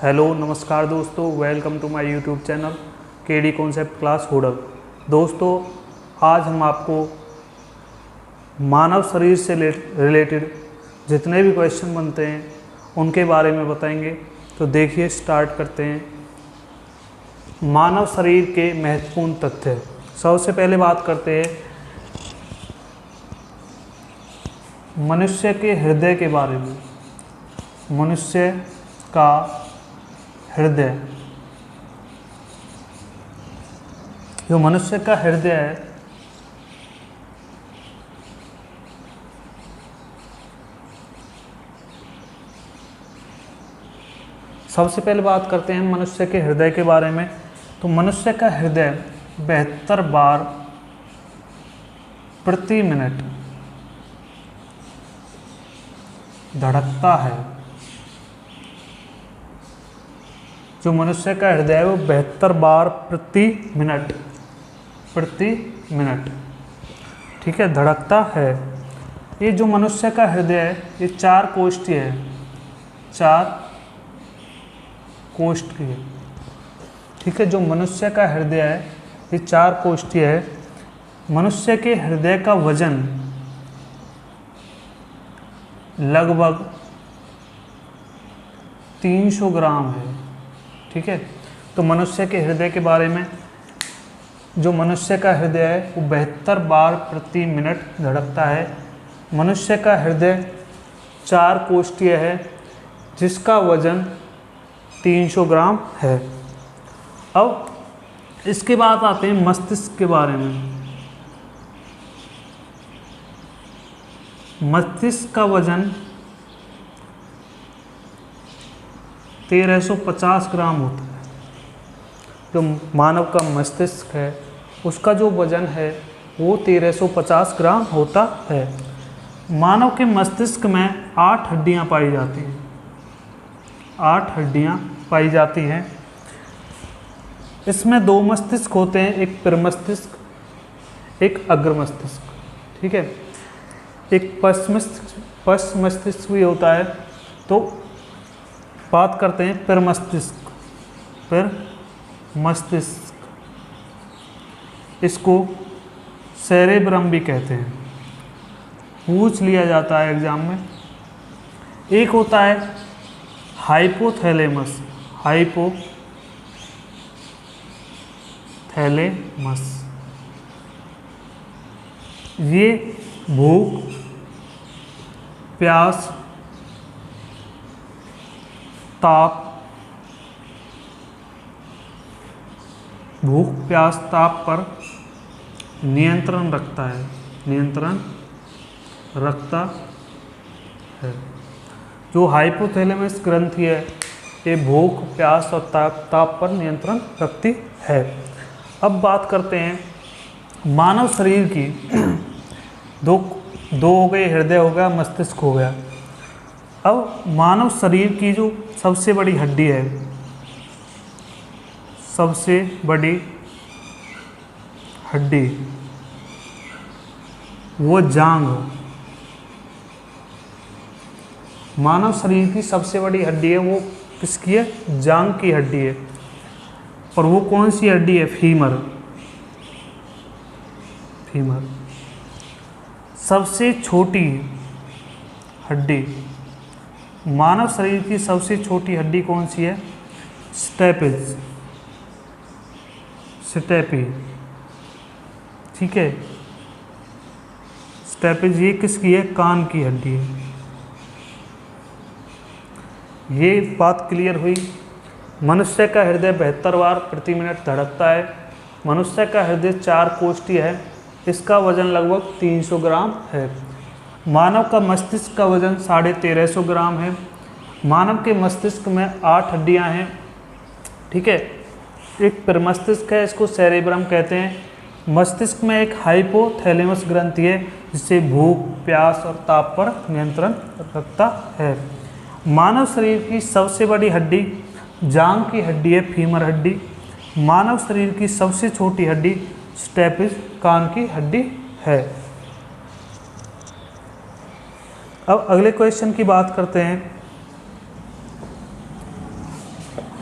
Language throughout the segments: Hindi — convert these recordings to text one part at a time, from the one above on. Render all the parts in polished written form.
हेलो नमस्कार दोस्तों, welcome to my YouTube channel KD concept class huddle. दोस्तों, आज हम आपको मानव शरीर से रिलेटेड जितने भी क्वेश्चन बनते हैं उनके बारे में बताएंगे। तो देखिए, स्टार्ट करते हैं। मानव शरीर के महत्वपूर्ण तथ्य। सबसे पहले बात करते हैं मनुष्य के हृदय के बारे में। मनुष्य का हृदय, जो मनुष्य का हृदय है, सबसे पहले बात करते हैं मनुष्य के हृदय के बारे में। तो मनुष्य का हृदय 72 बार प्रति मिनट धड़कता है। जो मनुष्य का हृदय है वो 72 बार प्रति मिनट ठीक है, धड़कता है। ये जो मनुष्य का हृदय है ये 4 कोष्ठीय है, 4 कोष्ठीय है। ठीक है, जो मनुष्य का हृदय है ये 4 कोष्ठीय है। मनुष्य के हृदय का वजन लगभग 300 ग्राम है। ठीक है, तो मनुष्य के हृदय के बारे में, जो मनुष्य का हृदय है वो 72 बार प्रति मिनट धड़कता है। मनुष्य का हृदय 4 कोष्ठीय है जिसका वजन 300 ग्राम है। अब इसके बाद आते हैं मस्तिष्क के बारे में। मस्तिष्क का वजन 1350 ग्राम होता है। जो मानव का मस्तिष्क है उसका जो वजन है वो 1350 ग्राम होता है। मानव के मस्तिष्क में 8 हड्डियां पाई जाती हैं। 8 हड्डियां पाई जाती हैं। इसमें 2 मस्तिष्क होते हैं, एक प्रमस्तिष्क, एक अग्र मस्तिष्क। ठीक है, एक पश्च मस्तिष्क भी होता है। तो बात करते हैं प्रमस्तिष्क। इसको सेरेब्रम भी कहते हैं, पूछ लिया जाता है एग्जाम में। एक होता है हाइपोथैलेमस। ये भूख, प्यास, ताप पर नियंत्रण रखता है। जो हाइपोथैलेमस ग्रंथि है ये भूख, प्यास और ताप पर नियंत्रण रखती है। अब बात करते हैं मानव शरीर की। दो हो गए, हृदय हो गया, मस्तिष्क हो गया। अब मानव शरीर की जो सबसे बड़ी हड्डी है, सबसे बड़ी हड्डी वो जांघ। मानव शरीर की सबसे बड़ी हड्डी है वो किसकी है? जांघ की हड्डी है। और वो कौन सी हड्डी है? फीमर। सबसे छोटी हड्डी, मानव शरीर की सबसे छोटी हड्डी कौन सी है? स्टेपी। ठीक है, स्टेपिज ये किसकी है? कान की हड्डी है। ये बात क्लियर हुई। मनुष्य का हृदय 72 बार प्रति मिनट धड़कता है। मनुष्य का हृदय 4 कोष्ठीय है। इसका वजन लगभग 300 ग्राम है। मानव का मस्तिष्क का वजन 1350 ग्राम है। मानव के मस्तिष्क में 8 हड्डियां हैं। ठीक है, एक प्रमस्तिष्क है, इसको सेरेब्रम कहते हैं। मस्तिष्क में एक हाइपोथैलेमस ग्रंथि है जिससे भूख, प्यास और ताप पर नियंत्रण रखता है। मानव शरीर की सबसे बड़ी हड्डी जांघ की हड्डी है, फीमर हड्डी। मानव शरीर की सबसे छोटी हड्डी स्टेपिज, कान की हड्डी है। अब अगले क्वेश्चन की बात करते हैं।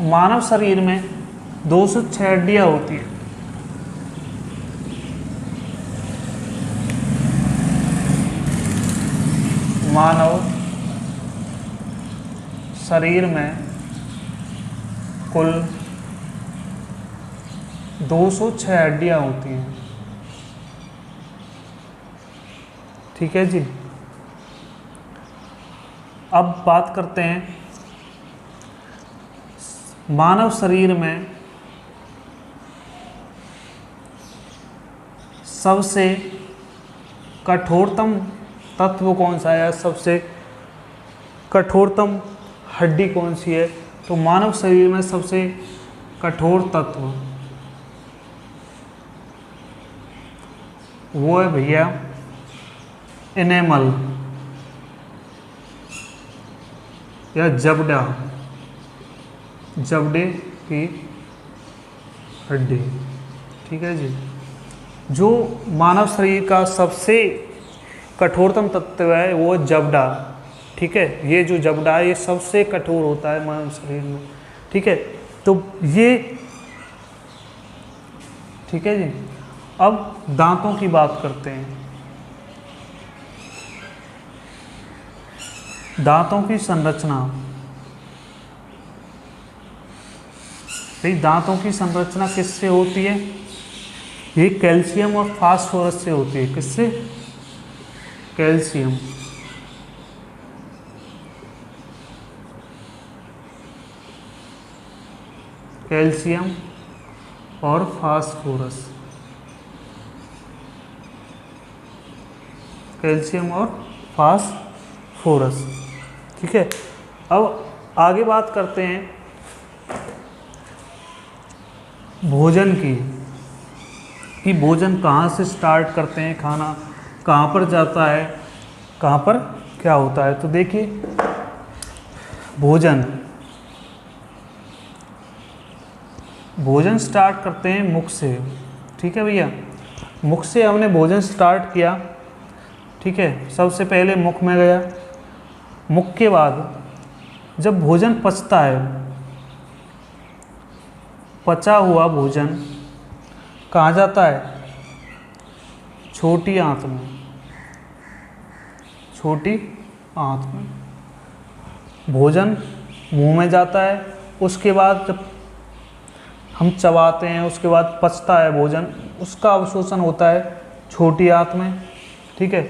मानव शरीर में 206 हड्डियां होती हैं। मानव शरीर में कुल 206 हड्डियां होती हैं। ठीक है जी। अब बात करते हैं मानव शरीर में सबसे कठोरतम तत्व कौन सा है, सबसे कठोरतम हड्डी कौन सी है। तो मानव शरीर में सबसे कठोर तत्व वो है भैया एनेमल या जबड़ा, जबड़े की हड्डी। ठीक है जी। जो मानव शरीर का सबसे कठोरतम तत्व है वो जबड़ा। ठीक है, ये जो जबड़ा है ये सबसे कठोर होता है मानव शरीर में। ठीक है, तो ये ठीक है जी। अब दांतों की बात करते हैं। दांतों की संरचना, भाई दांतों की संरचना किससे होती है? ये कैल्शियम और फास्फोरस से होती है। किससे? कैल्शियम कैल्शियम और फास्फोरस, कैल्शियम और फास्फोरस। ठीक है, अब आगे बात करते हैं भोजन की, कि भोजन कहाँ से स्टार्ट करते हैं, खाना कहाँ पर जाता है, कहाँ पर क्या होता है। तो देखिए भोजन स्टार्ट करते हैं मुख से। ठीक है भैया, मुख से हमने भोजन स्टार्ट किया। ठीक है, सबसे पहले मुख में गया। मुख के बाद जब भोजन पचता है, पचा हुआ भोजन कहाँ जाता है? छोटी आंत में, छोटी आंत में। भोजन मुंह में जाता है, उसके बाद जब हम चबाते हैं उसके बाद पचता है भोजन, उसका अवशोषण होता है छोटी आंत में। ठीक है,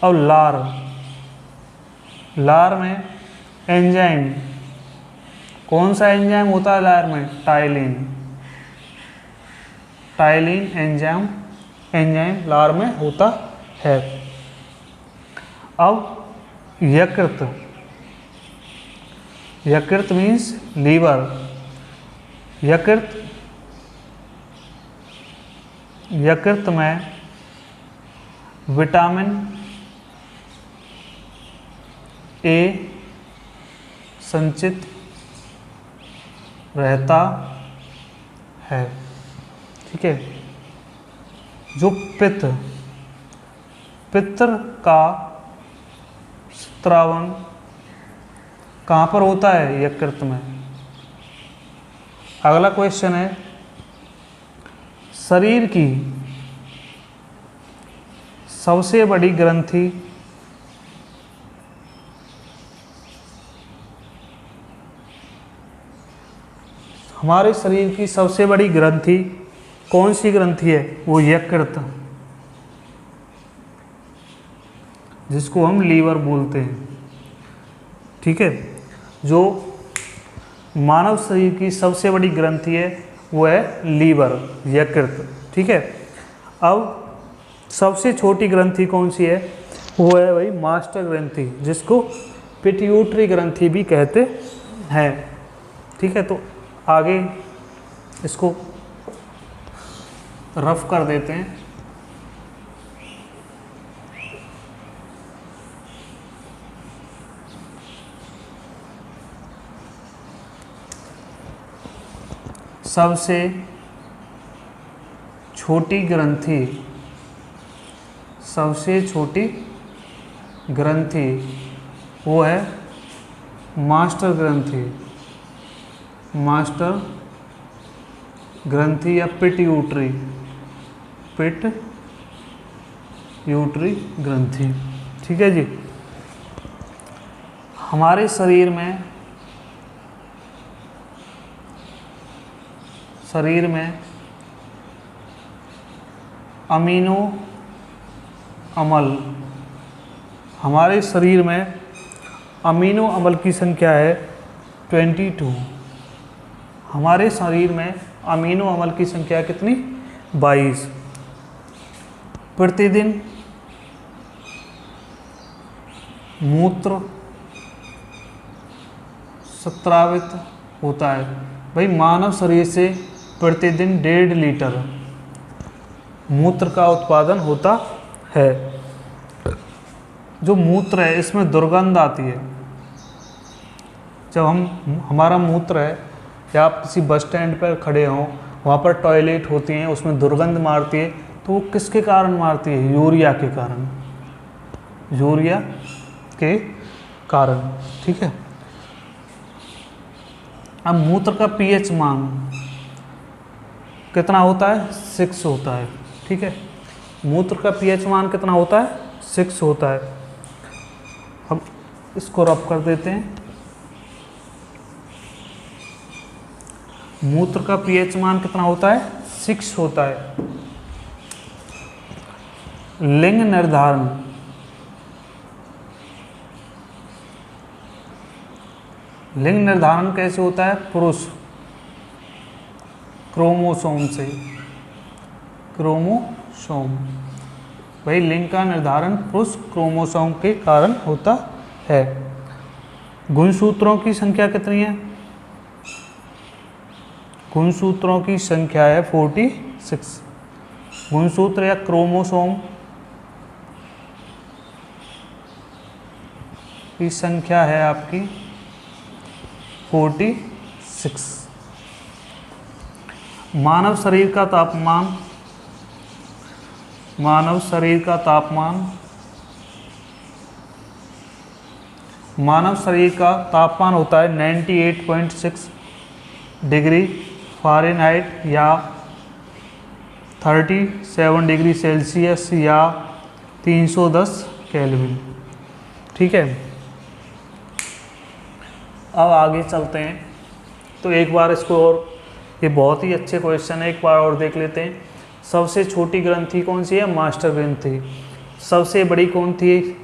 अब लार में एंजाइम, कौन सा एंजाइम होता है लार में? टाइलिन एंजाइम लार में होता है। अब यकृत मीन्स लीवर। यकृत में विटामिन ए संचित रहता है। ठीक है, जो पित्त का स्त्रावन कहाँ पर होता है? यकृत में। अगला क्वेश्चन है शरीर की सबसे बड़ी ग्रंथि हमारे शरीर की सबसे बड़ी ग्रंथि कौन सी ग्रंथि है? वो यकृत, जिसको हम लीवर बोलते हैं। ठीक है, जो मानव शरीर की सबसे बड़ी ग्रंथि है वो है लीवर, यकृत। ठीक है, अब सबसे छोटी ग्रंथि कौन सी है? वो है भाई मास्टर ग्रंथि, जिसको पिट्यूटरी ग्रंथि भी कहते हैं। ठीक है, तो आगे इसको रफ कर देते हैं। सबसे छोटी ग्रंथि वो है मास्टर ग्रंथि। मास्टर ग्रंथि या पिट्यूटरी ग्रंथि। ठीक है जी। हमारे शरीर में अमीनो अम्ल, हमारे शरीर में अमीनो अम्ल की संख्या है 22। हमारे शरीर में अमीनो अम्ल की संख्या कितनी? 22। प्रतिदिन मूत्र स्रावित होता है। भाई मानव शरीर से प्रतिदिन 1.5 लीटर मूत्र का उत्पादन होता है। जो मूत्र है इसमें दुर्गंध आती है। जब हमारा मूत्र है या आप किसी बस स्टैंड पर खड़े हों, वहाँ पर टॉयलेट होती हैं, उसमें दुर्गंध मारती है, तो वो किसके कारण मारती है? यूरिया के कारण, यूरिया के कारण। ठीक है। अब मूत्र का पीएच मान कितना होता है? 6 होता है। ठीक है। मूत्र का पीएच मान कितना होता है? 6 होता है। हम इसको रब कर देते हैं। मूत्र का पीएच मान कितना होता है? 6 होता है। लिंग निर्धारण, लिंग निर्धारण कैसे होता है? पुरुष क्रोमोसोम से, क्रोमोसोम। भाई लिंग का निर्धारण पुरुष क्रोमोसोम के कारण होता है। गुणसूत्रों की संख्या कितनी है? गुणसूत्रों की संख्या है 46। गुणसूत्र या क्रोमोसोम की संख्या है आपकी 46। मानव शरीर का तापमान, मानव शरीर का तापमान होता है 98.6 डिग्री फ़ारेनहाइट या 37 डिग्री सेल्सियस या 310 केल्विन। ठीक है। अब आगे चलते हैं। तो एक बार इसको, और ये बहुत ही अच्छे क्वेश्चन है, एक बार और देख लेते हैं। सबसे छोटी ग्रंथि कौन सी है? मास्टर ग्रंथि। सबसे बड़ी कौन थी?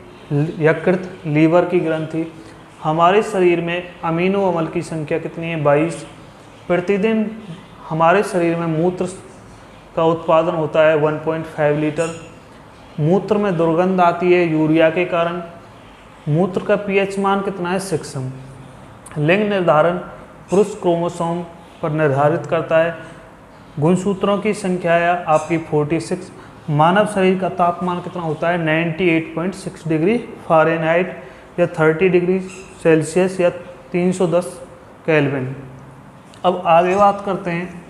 यकृत, लीवर की ग्रंथि। हमारे शरीर में अमीनो अम्ल की संख्या कितनी है? 22। प्रतिदिन हमारे शरीर में मूत्र का उत्पादन होता है 1.5 लीटर। मूत्र में दुर्गंध आती है यूरिया के कारण। मूत्र का पीएच मान कितना है? 6। लिंग निर्धारण पुरुष क्रोमोसोम पर निर्धारित करता है। गुणसूत्रों की संख्या है आपकी 46। मानव शरीर का तापमान कितना होता है? 98.6 डिग्री फ़ारेनहाइट या 30 डिग्री सेल्सियस या 310 केल्विन। अब आगे बात करते हैं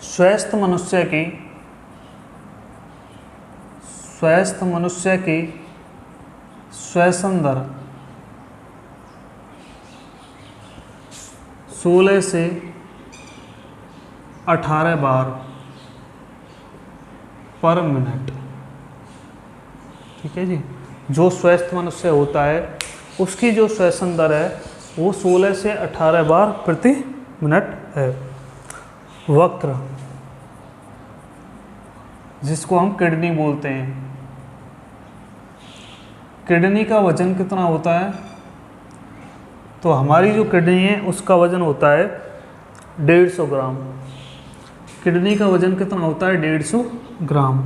स्वस्थ मनुष्य की श्वसन दर 16 से 18 बार पर मिनट। ठीक है जी। जो स्वस्थ मनुष्य होता है उसकी जो श्वसन दर है वो 16 से 18 बार प्रति मिनट है। वक्र, जिसको हम किडनी बोलते हैं, किडनी का वजन कितना होता है? तो हमारी जो किडनी है उसका वजन होता है 150 ग्राम। किडनी का वजन कितना होता है? 150 ग्राम।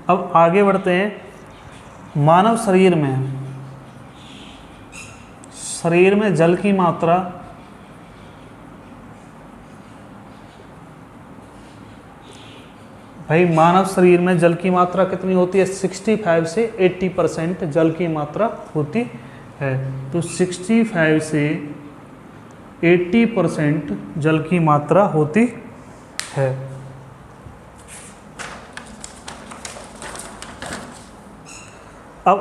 अब आगे बढ़ते हैं। मानव शरीर में जल की मात्रा भाई मानव शरीर में जल की मात्रा कितनी होती है? 65 से 80% जल की मात्रा होती है। तो 65 से 80% जल की मात्रा होती है। अब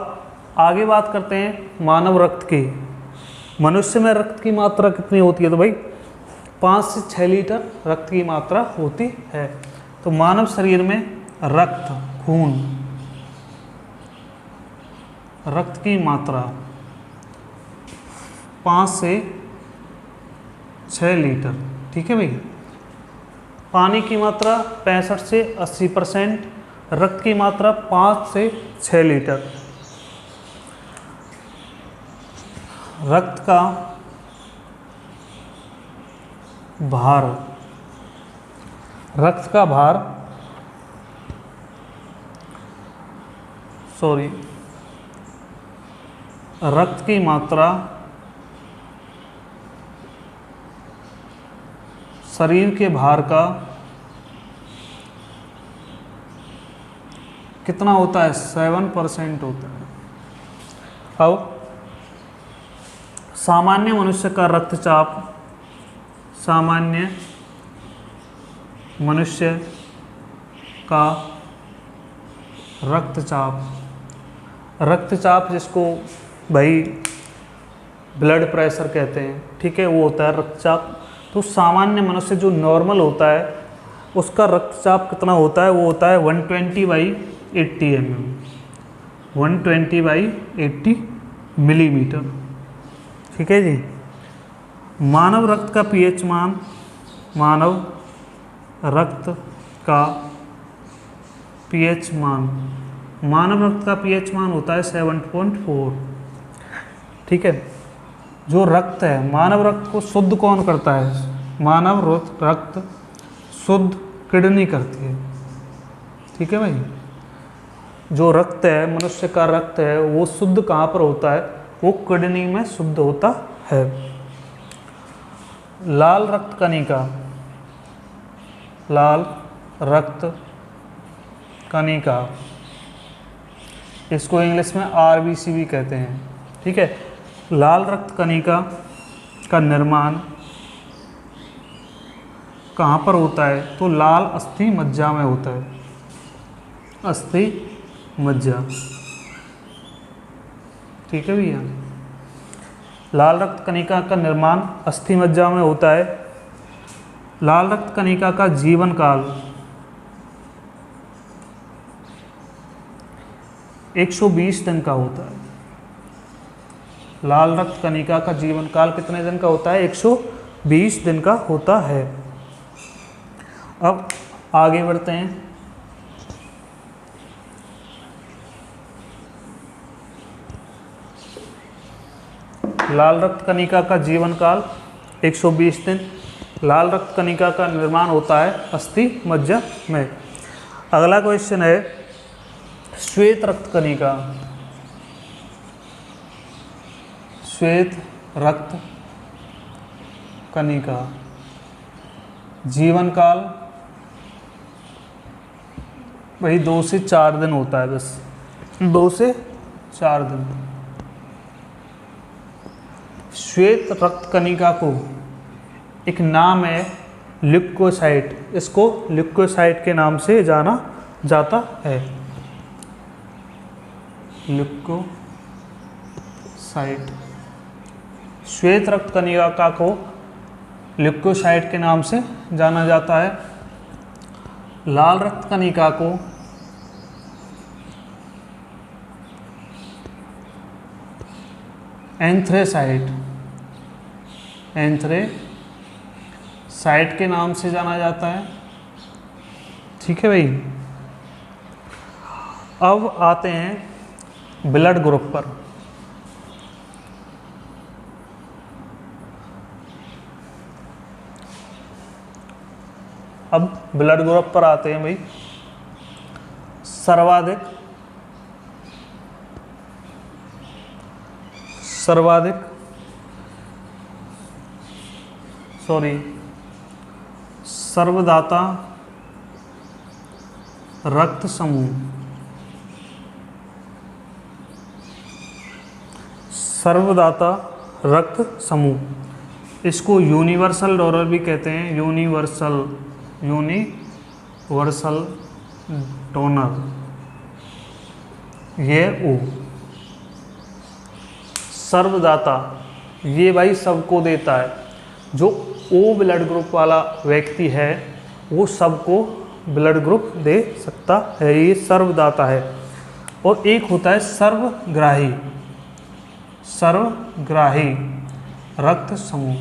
आगे बात करते हैं मानव रक्त की। मनुष्य में रक्त की मात्रा कितनी होती है? तो भाई 5 से 6 लीटर रक्त की मात्रा होती है। तो मानव शरीर में रक्त, खून, रक्त की मात्रा 5 से 6 लीटर। ठीक है भाई। पानी की मात्रा 65 से 80%, रक्त की मात्रा 5 से 6 लीटर। रक्त का भार, रक्त का भार रक्त की मात्रा शरीर के भार का कितना होता है? 7% होता है। अब सामान्य मनुष्य का रक्तचाप, सामान्य मनुष्य का रक्तचाप, रक्तचाप जिसको भाई ब्लड प्रेशर कहते हैं, ठीक है, वो होता है रक्तचाप। तो सामान्य मनुष्य जो नॉर्मल होता है उसका रक्तचाप कितना होता है? वो होता है 120/80 mm, 120/80 मिलीमीटर। ठीक है जी। मानव रक्त का पीएच मान, मानव रक्त का पीएच मान, मानव रक्त का पीएच मान होता है 7.4। ठीक है। जो रक्त है, मानव रक्त को शुद्ध कौन करता है? मानव रक्त शुद्ध किडनी करती है। ठीक है भाई। जो रक्त है, मनुष्य का रक्त है, वो शुद्ध कहाँ पर होता है? वो किडनी में शुद्ध होता है। लाल रक्त कणिका, लाल रक्त कणिका, इसको इंग्लिश में RBC भी कहते हैं। ठीक है। लाल रक्त कणिका का निर्माण कहाँ पर होता है? तो लाल अस्थि मज्जा में होता है, अस्थि मज्जा। ठीक है भैया। लाल रक्त कणिका का निर्माण अस्थि मज्जा में होता है। लाल रक्त कणिका का जीवन काल 120 दिन का होता है। लाल रक्त कणिका का जीवन काल कितने दिन का होता है? 120 दिन का होता है। अब आगे बढ़ते हैं। लाल रक्त कणिका का जीवन काल 120 दिन। लाल रक्त कणिका का निर्माण होता है अस्थि मज्जा में। अगला क्वेश्चन है श्वेत रक्त कणिका। श्वेत रक्त कणिका जीवन काल वही 2 से 4 दिन होता है, बस 2 से 4 दिन। श्वेत रक्त कणिका को एक नाम है ल्यूकोसाइट, इसको ल्यूकोसाइट के नाम से जाना जाता है। ल्यूकोसाइट, श्वेत रक्त कणिका को ल्यूकोसाइट के नाम से जाना जाता है। लाल रक्त कणिका को एंथ्रेसाइट, एंथ्रेसाइट के नाम से जाना जाता है। ठीक है भाई। अब आते हैं ब्लड ग्रुप पर। अब ब्लड ग्रुप पर आते हैं भाई। सर्वदाता रक्त समूह, सर्वदाता रक्त समूह, इसको यूनिवर्सल डोनर भी कहते हैं। यूनिवर्सल डोनर, ये ओ सर्वदाता, ये भाई सबको देता है। जो ओ ब्लड ग्रुप वाला व्यक्ति है वो सबको ब्लड ग्रुप दे सकता है, ये सर्वदाता है। और एक होता है सर्वग्राही, सर्वग्राही रक्त समूह,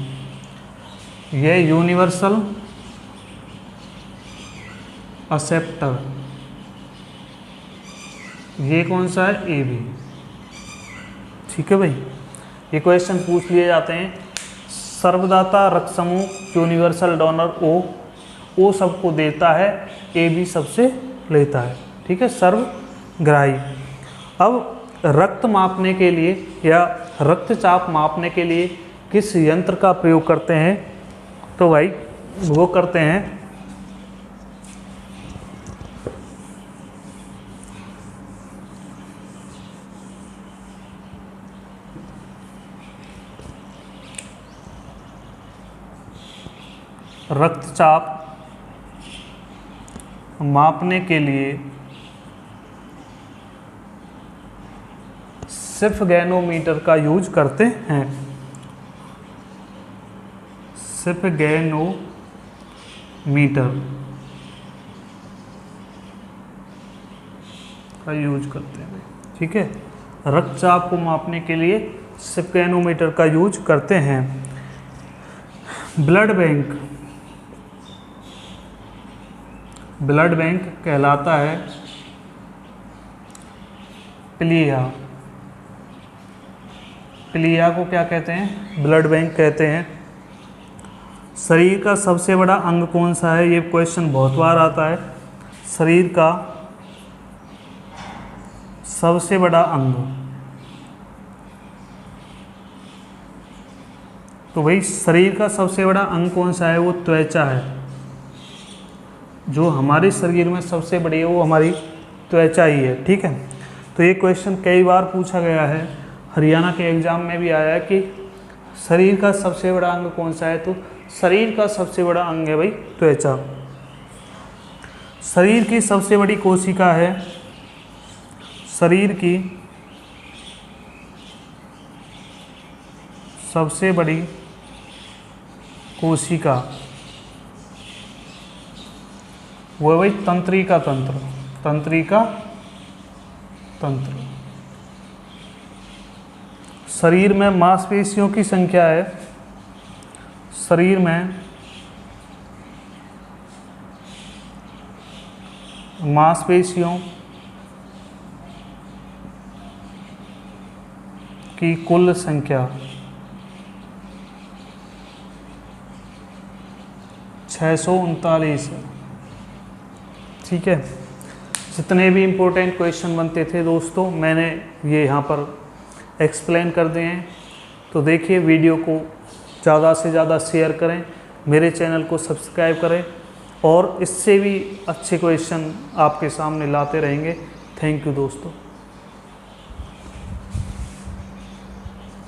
यह यूनिवर्सल एक्सेप्टर, ये कौन सा है, ए बी। ठीक है भाई, ये क्वेश्चन पूछ लिए जाते हैं। सर्वदाता रक्त समूह, यूनिवर्सल डोनर ओ सबको देता है, ए बी सबसे लेता है। ठीक है, सर्वग्राही। अब रक्त मापने के लिए या रक्तचाप मापने के लिए किस यंत्र का प्रयोग करते हैं, तो भाई वो करते हैं रक्तचाप मापने के लिए सिर्फ गैनोमीटर का यूज करते हैं, सिर्फ गैनोमीटर का यूज करते हैं। ठीक है, रक्तचाप को मापने के लिए सिर्फ गैनोमीटर का यूज करते हैं। ब्लड बैंक, ब्लड बैंक कहलाता है प्लीहा, प्लीहा को क्या कहते हैं, ब्लड बैंक कहते हैं। शरीर का सबसे बड़ा अंग कौन सा है, ये क्वेश्चन बहुत बार आता है। शरीर का सबसे बड़ा अंग, तो भाई शरीर का सबसे बड़ा अंग कौन सा है, वो त्वचा है। जो हमारे शरीर में सबसे बड़ी है वो हमारी त्वचा ही है। ठीक है, तो ये क्वेश्चन कई बार पूछा गया है, हरियाणा के एग्ज़ाम में भी आया है कि शरीर का सबसे बड़ा अंग कौन सा है, तो शरीर का सबसे बड़ा अंग है भाई त्वचा। शरीर की सबसे बड़ी कोशिका है, शरीर की सबसे बड़ी कोशिका वो है भाई तंत्रिका तंत्र, तंत्रिका तंत्र। शरीर में मांसपेशियों की संख्या है, शरीर में मांसपेशियों की कुल संख्या 639 है। ठीक है, जितने भी इम्पोर्टेंट क्वेश्चन बनते थे दोस्तों मैंने ये यहाँ पर एक्सप्लेन कर दिए हैं। तो देखिए, वीडियो को ज़्यादा से ज़्यादा शेयर करें, मेरे चैनल को सब्सक्राइब करें और इससे भी अच्छे क्वेश्चन आपके सामने लाते रहेंगे। थैंक यू दोस्तों।